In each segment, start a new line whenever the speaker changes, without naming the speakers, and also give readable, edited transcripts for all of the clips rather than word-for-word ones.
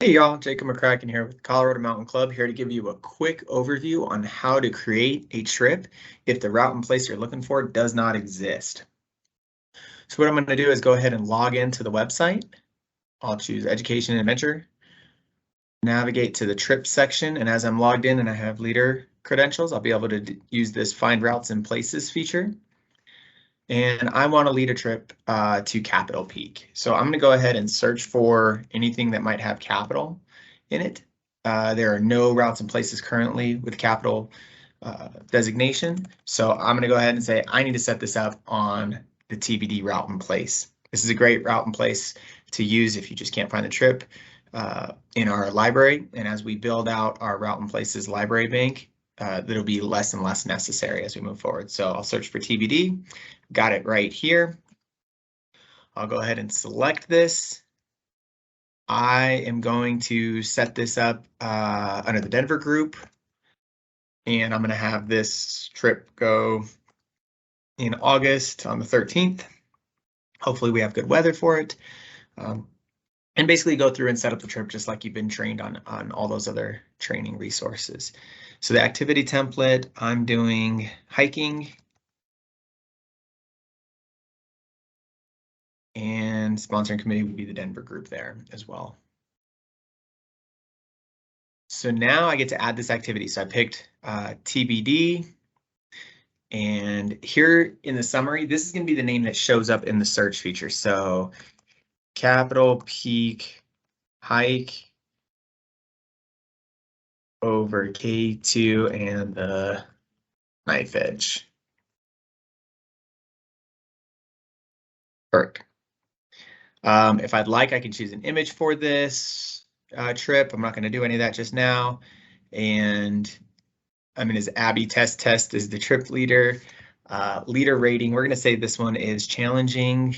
Hey y'all, Jacob McCracken here with Colorado Mountain Club, here to give you a quick overview on how to create a trip if the route and place you're looking for does not exist. So what I'm going to do is go ahead and log into the website. I'll choose Education and Adventure, navigate to the trip section, and as I'm logged in and I have leader credentials, I'll be able to use this Find Routes and Places feature. And I want to lead a trip to Capitol Peak. So I'm going to go ahead and search for anything that might have Capitol in it. There are no routes and places currently with Capitol designation. So I'm going to go ahead and say I need to set this up on the TBD route and place. This is a great route and place to use if you just can't find the trip in our library. And as we build out our route and places library bank, that'll be less and less necessary as we move forward. So I'll search for TBD. Got it right here. I'll go ahead and select this. I am going to set this up under the Denver group, and I'm going to have this trip go in August on the 13th. Hopefully we have good weather for it. And basically go through and set up the trip just like you've been trained on all those other training resources. So the activity template, I'm doing hiking. And sponsoring committee would be the Denver group there as well. So now I get to add this activity. So I picked TBD. And here in the summary, this is going to be the name that shows up in the search feature. So Capitol Peak hike over K2 and the knife edge. Perfect. If I'd like, I can choose an image for this trip. I'm not going to do any of that just now. And I'm in his Abby test is the trip leader. Leader rating, we're going to say this one is challenging.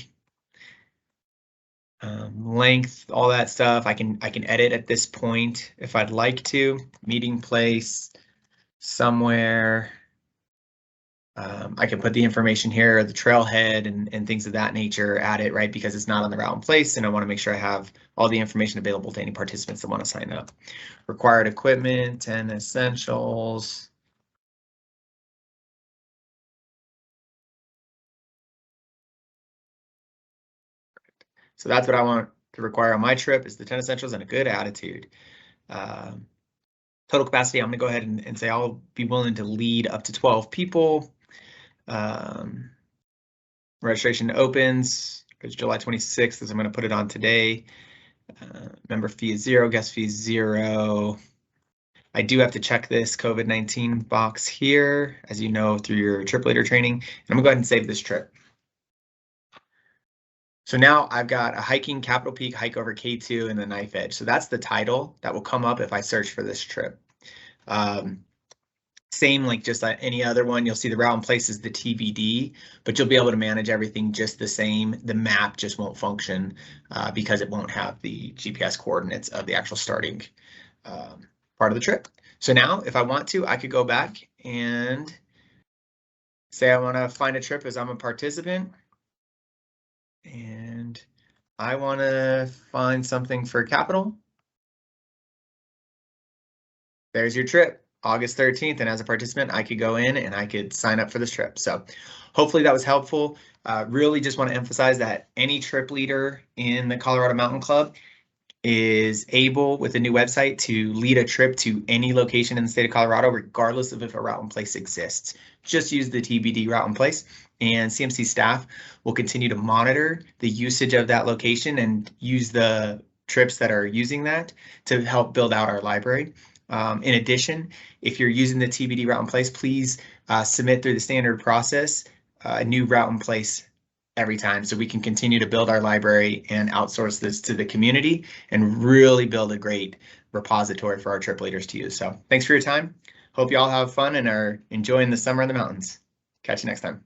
Length, all that stuff. I can edit at this point if I'd like to. Meeting place, somewhere. I can put the information here, the trailhead and things of that nature, add it, right? Because it's not on the route and place, and I want to make sure I have all the information available to any participants that want to sign up. Required equipment and essentials. So that's what I want to require on my trip is the 10 essentials and a good attitude. Total capacity, I'm going to go ahead and say I'll be willing to lead up to 12 people. Registration opens. It's July 26th, as I'm going to put it on today. Member fee is 0, guest fee is 0. I do have to check this COVID-19 box here, as you know, through your trip leader training. And I'm going to go ahead and save this trip. So now I've got a hiking Capitol Peak hike over K2 and the knife edge. So that's the title that will come up if I search for this trip. Same like just like any other one, you'll see the route and place is the TBD, but you'll be able to manage everything just the same. The map just won't function because it won't have the GPS coordinates of the actual starting part of the trip. So now if I want to, I could go back and say I want to find a trip as I'm a participant. And I want to find something for Capitol. There's your trip, August 13th. And as a participant, I could go in and I could sign up for this trip. So hopefully that was helpful. Really just want to emphasize that any trip leader in the Colorado Mountain Club is able, with a new website, to lead a trip to any location in the state of Colorado, regardless of if a route and place exists. Just use the TBD route and place, and CMC staff will continue to monitor the usage of that location and use the trips that are using that to help build out our library. In addition, if you're using the TBD route and place, please submit through the standard process a new route and place every time, so we can continue to build our library and outsource this to the community and really build a great repository for our trip leaders to use. So thanks for your time. Hope you all have fun and are enjoying the summer in the mountains. Catch you next time.